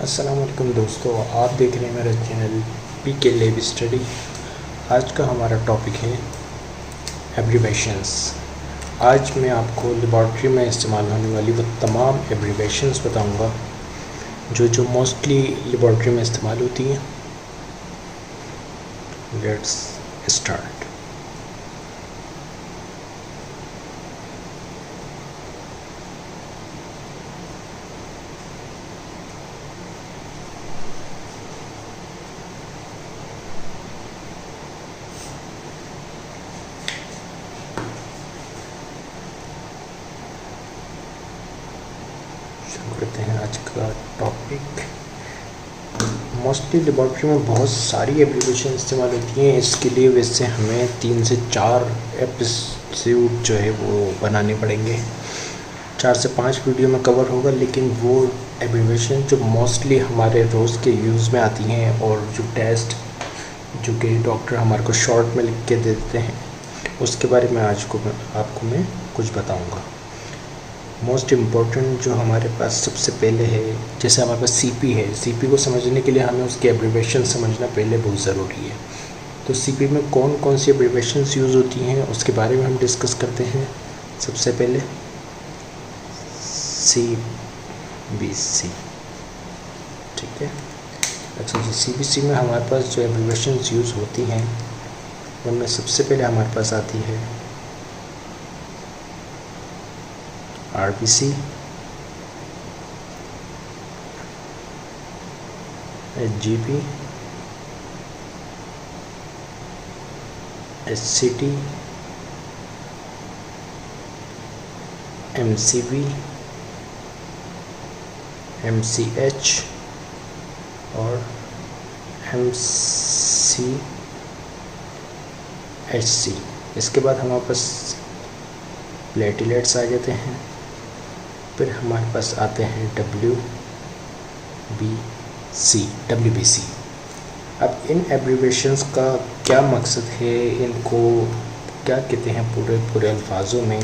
अस्सलाम वालेकुम दोस्तों, आप देख रहे हैं मेरा चैनल पी के लैब स्टडी। आज का हमारा टॉपिक है एब्रीवेशंस। आज मैं आपको लेबॉर्ट्री में इस्तेमाल होने वाली वो तमाम एब्रीवेशंस बताऊंगा जो मोस्टली लेबॉर्ट्री में इस्तेमाल होती हैं। Let's start. शुरू करते हैं आज का टॉपिक। मोस्टली लेबॉर्ट्री में बहुत सारी एप्लीकेशन इस्तेमाल होती हैं। इसके लिए वैसे हमें 3 से 4 एपिसोड जो है वो बनाने पड़ेंगे। 4 से 5 वीडियो में कवर होगा, लेकिन वो एप्लीकेशन जो मोस्टली हमारे रोज़ के यूज़ में आती हैं और जो टेस्ट जो कि डॉक्टर हमारे को शॉर्ट में लिख के देते हैं, उसके बारे में आज को आपको मैं कुछ बताऊंगा। मोस्ट इम्पॉर्टेंट जो हमारे पास सबसे पहले है, जैसे हमारे पास सीपी है। सीपी को समझने के लिए हमें उसकी एब्रीवेशन समझना पहले बहुत ज़रूरी है। तो सीपी में कौन कौन सी एब्रीवेशंस यूज़ होती हैं उसके बारे में हम डिस्कस करते हैं। सबसे पहले CBC, ठीक है। अच्छा जी, CBC में हमारे पास जो एब्रीवेशंस यूज़ होती हैं उनमें सबसे पहले हमारे पास आती है RBC, HGP, HCT, MCV, MCH और MCHC। इसके बाद हमारे पास प्लेटलेट्स आ जाते हैं। फिर हमारे पास आते हैं WBC। अब इन एब्रीवेशंस का क्या मकसद है, इनको क्या कहते हैं पूरे अल्फाजों में।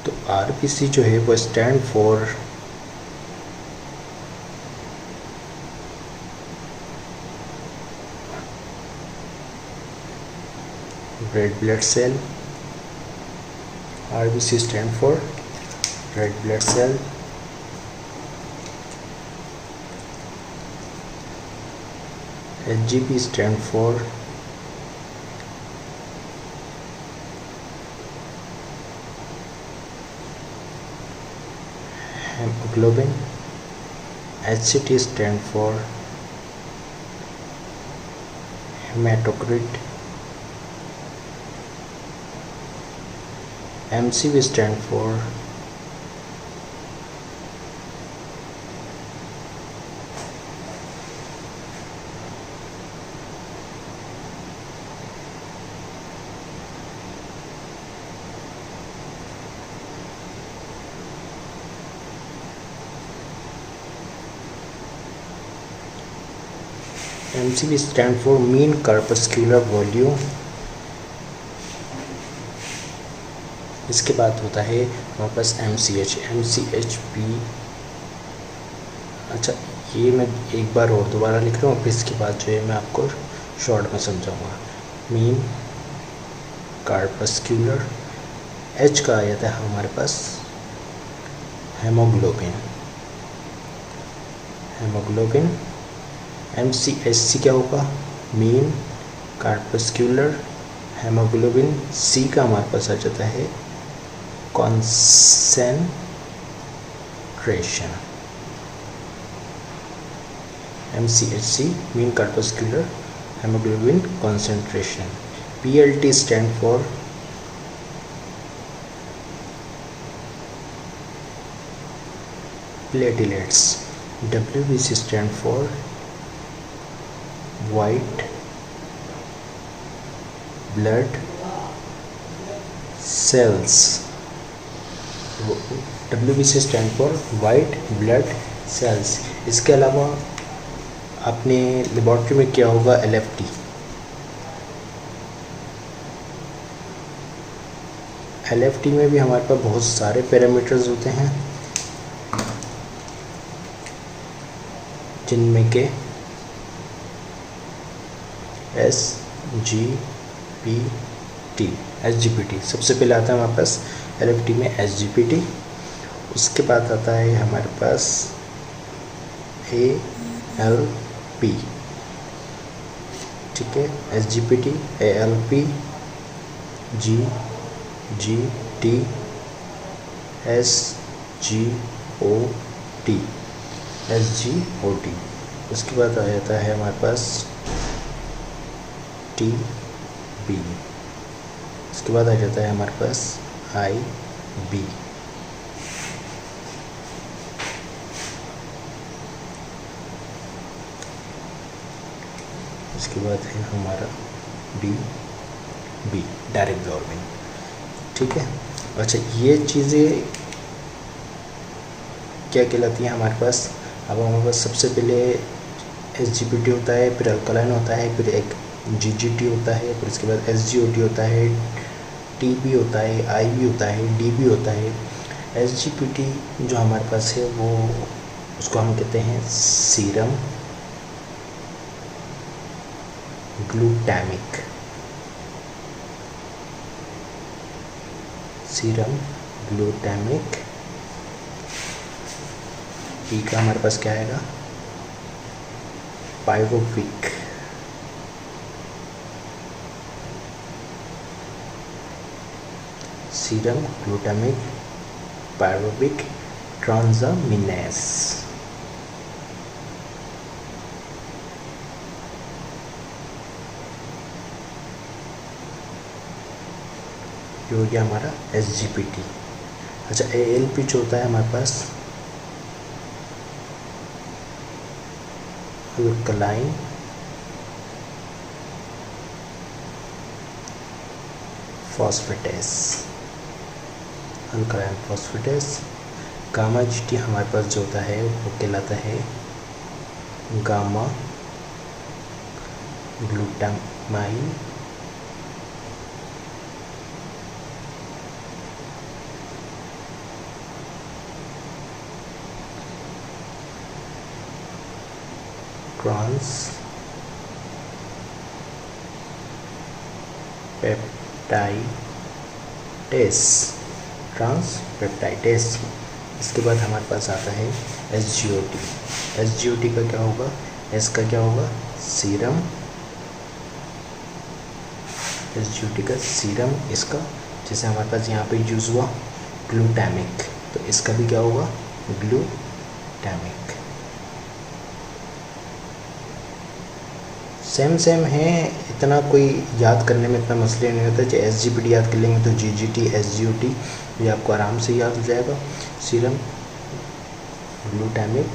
तो RBC जो है वो stand for red blood cell. RBC stand for red blood cell. HGP stand for hemoglobin. HCT stand for hematocrit. MCV stand for mean corpuscular volume। इसके बाद होता है हमारे पास MCHP। अच्छा, ये मैं एक बार और दोबारा लिख रहा हूँ, फिर इसके बाद जो है मैं आपको शॉर्ट में समझाऊंगा। मीन कार्पस्क्यूलर। H का आ जाता है हमारे पास हेमोग्लोबिन। MCHC क्या होगा? Mean कार्पस्क्यूलर haemoglobin. C का हमारे पास आ जाता है concentration। MCHC mean corpuscular hemoglobin concentration। PLT stand for platelets। WBC stand for white blood cells। WBC stand for white blood cells। इसके अलावा अपने लेबॉर्ट्री में क्या होगा? LFT। LFT में भी हमारे पास बहुत सारे पैरामीटर्स होते हैं, जिनमें के SGPT सबसे पहले आता है हमारे पास LFT में SGPT। उसके बाद आता है हमारे पास ALP, ठीक है, SGPT, ALP, GGT, SGOT। उसके बाद आ जाता है हमारे पास TB। उसके बाद आ जाता है हमारे पास IB। उसके बाद है हमारा DB, डायरेक्ट ब्लोअरबिन, ठीक है। अच्छा, ये चीज़ें क्या कहलाती हैं हमारे पास? अब हमारे पास सबसे पहले SGPT होता है, फिर अल्कलाइन होता है, फिर एक GGT होता है, फिर उसके बाद SGOT होता है, TB होता है, IB होता है, DB होता है। SGPT जो हमारे पास है वो, उसको हम कहते हैं serum glutamic, serum glutamic. P का हमारे पास क्या आएगा? पाइरोविक, सीरम ग्लूटामिक पाइरोविक ट्रांसअमीनेस। ये हो गया हमारा SGPT। अच्छा, ALP जो होता है हमारे पास alkaline phosphatase, alkaline phosphatase. Gamma GT हमारे पास जो होता है वो कहलाता है गामा ग्लूटामाइन ट्रांसपेप्टाइडेस। इसके बाद हमारे पास आता है SGOT। SGOT का क्या होगा? S का क्या होगा? सीरम, SGOT का सीरम, इसका जैसे हमारे पास यहाँ पे यूज़ हुआ ग्लूटामिक, तो इसका भी क्या होगा? ग्लूटामिक। सेम है, इतना कोई याद करने में इतना मसले नहीं होता। चाहे SGPT याद कर लेंगे तो GGT, SGOT ये आपको आराम से याद हो जाएगा। Serum glutamic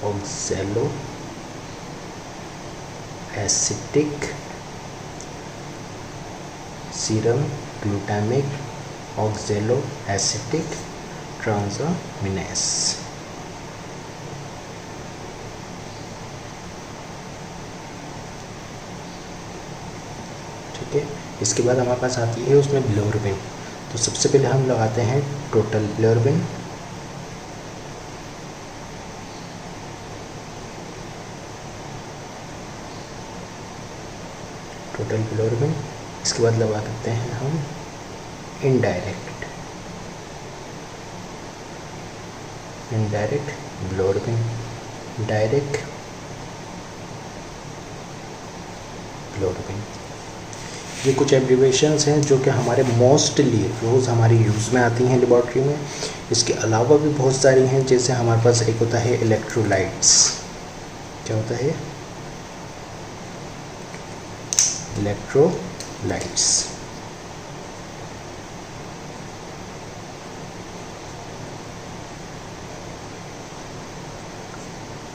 oxalo acetic, serum glutamic oxalo acetic transaminase. ठीक है, इसके बाद हमारे पास आती है उसमें ब्लोअरबिन। तो सबसे पहले हम लगाते हैं टोटल ब्लोअरबिन। टोटल ब्लोअरबिन। इसके बाद लगा देते हैं हम इनडायरेक्ट ब्लोअरबिन, डायरेक्ट ब्लोअरबिन। ये कुछ एब्रिवेशंस हैं जो कि हमारे मोस्टली रोज़ हमारी यूज़ में आती हैं लेबॉर्ट्री में। इसके अलावा भी बहुत सारी हैं, जैसे हमारे पास एक होता है इलेक्ट्रोलाइट्स। क्या होता है? इलेक्ट्रोलाइट्स।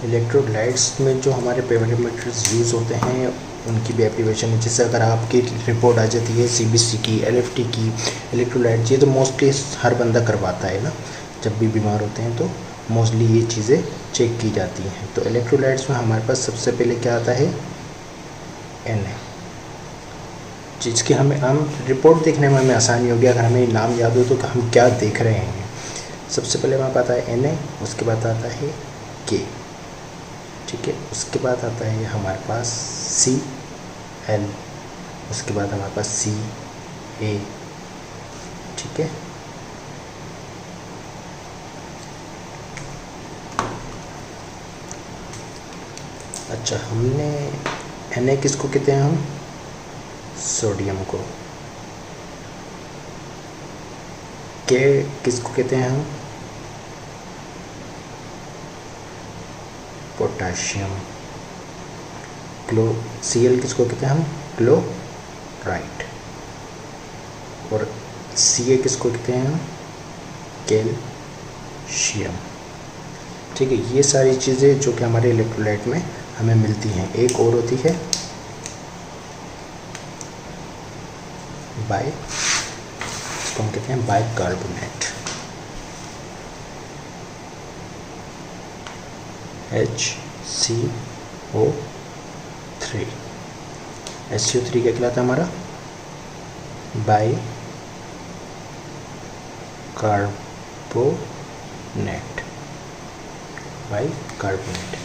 इलेक्ट्रोलाइट्स में जो हमारे पैरामीटर्स यूज़ होते हैं उनकी भी एप्लीकेशन है। जैसे अगर आपकी रिपोर्ट आ जाती है CBC की, LFT की, इलेक्ट्रोलाइट्स, ये तो मोस्टली हर बंदा करवाता है ना, जब भी बीमार होते हैं तो मोस्टली ये चीज़ें चेक की जाती हैं। तो इलेक्ट्रोलाइट्स में हमारे पास सबसे पहले क्या आता है, Na, जिसकी हम रिपोर्ट देखने में हमें आसानी होगी अगर हमें नाम याद हो तो हम क्या देख रहे हैं। सबसे पहले हमारे पास आता है Na, उसके बाद आता है K, ठीक है। उसके बाद आता है हमारे पास Cl, उसके बाद हमारे पास Ca, ठीक है। अच्छा, हमने Na किसको कहते हैं, हम सोडियम को। K किसको कहते हैं, हम पोटाशियम। Cl किसको कहते हैं, हम क्लोराइड। और Ca किसको कहते हैं, हम कैल्शियम, ठीक है। ये सारी चीज़ें जो कि हमारे इलेक्ट्रोलाइट में हमें मिलती हैं। एक और होती है इसको हम कहते हैं बाइकार्बोनेट, HCO3। HCO3 क्या कहलाता है, हमारा बाइकार्बोनेट।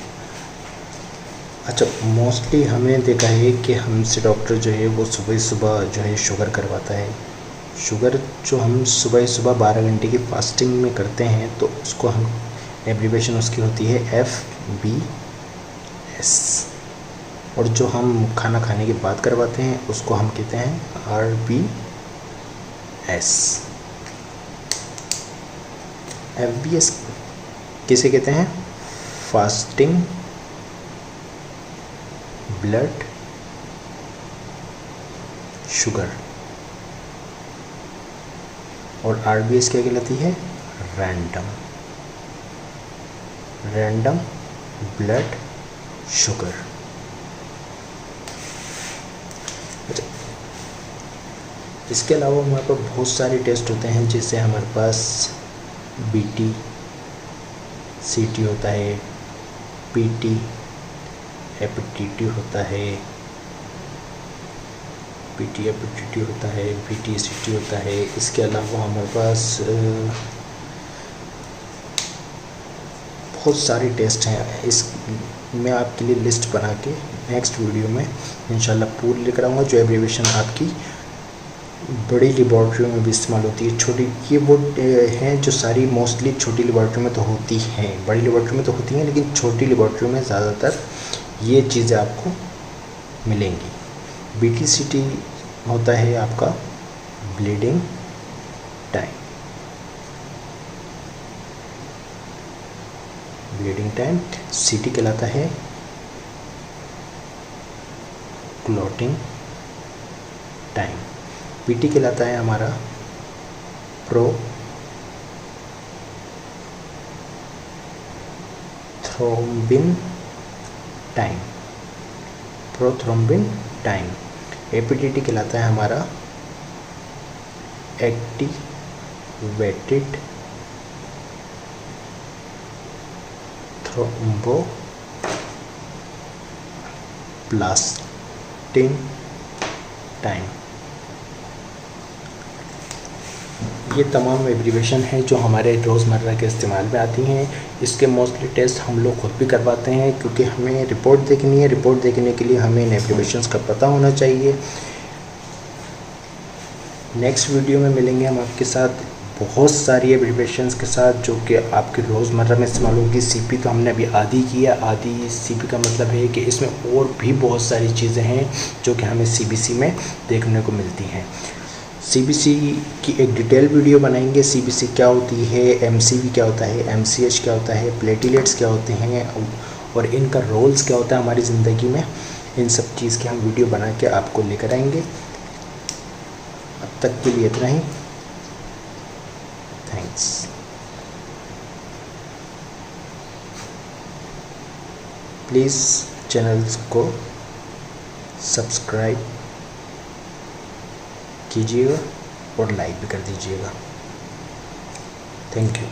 अच्छा, मोस्टली हमने देखा है कि हमसे डॉक्टर जो है वो सुबह सुबह जो है शुगर करवाता है। शुगर जो हम सुबह सुबह 12 घंटे की फास्टिंग में करते हैं तो उसको हम एब्रीवेशन उसकी होती है FBS। और जो हम खाना खाने के बाद करवाते हैं उसको हम कहते हैं RBS। FBS किसे कहते हैं, फास्टिंग ब्लड शुगर। और RBS क्या कहलाती है, रैंडम ब्लड शुगर। अच्छा, इसके अलावा हमारे पास बहुत सारे टेस्ट होते हैं, जैसे हमारे पास BT CT होता है, PT एपिटिटी होता है, PT एपिटिटी होता है, VT CT होता है। इसके अलावा हमारे पास बहुत सारे टेस्ट हैं। इस मैं आपके लिए लिस्ट बना के नेक्स्ट वीडियो में इंशाल्लाह पूरी लेकर आऊँगा, जो एब्रीवेशन आपकी बड़ी लेबॉर्ट्री में भी इस्तेमाल होती है। छोटी ये वो हैं जो सारी मोस्टली छोटी लेबॉर्ट्री में तो होती हैं, बड़ी लेबॉर्ट्री में तो होती हैं, लेकिन छोटी लेबॉर्ट्री में ज़्यादातर ये चीज़ें आपको मिलेंगी। BT CT होता है आपका ब्लीडिंग टाइम। CT कहलाता है क्लॉटिंग टाइम। PT कहलाता है हमारा प्रोथ्रोम्बिन टाइम। APTT कहलाता है हमारा एक्टिवेटेड थ्रोम्बोप्लास्टिन टाइम। ये तमाम एब्रीवेशन हैं जो हमारे रोज़मर्रा के इस्तेमाल में आती हैं। इसके मोस्टली टेस्ट हम लोग खुद भी करवाते हैं, क्योंकि हमें रिपोर्ट देखनी है। रिपोर्ट देखने के लिए हमें इन एब्रीवेशंस का पता होना चाहिए। नेक्स्ट वीडियो में मिलेंगे हम आपके साथ बहुत सारी एब्रीवेशंस के साथ, जो कि आपके रोज़मर्रा में इस्तेमाल होगी। CP तो हमने अभी आधी की है, आधी CP का मतलब है कि इसमें और भी बहुत सारी चीज़ें हैं जो कि हमें CBC में देखने को मिलती हैं। CBC की एक डिटेल वीडियो बनाएंगे। CBC क्या होती है, MCV क्या होता है, MCH क्या होता है, प्लेटलेट्स क्या होते हैं और इनका रोल्स क्या होता है हमारी ज़िंदगी में। इन सब चीज़ की हम वीडियो बना के आपको लेकर आएंगे। अब तक के लिए इतना ही। थैंक्स। प्लीज़ चैनल्स को सब्सक्राइब कीजिएगा और लाइक भी कर दीजिएगा। Thank you.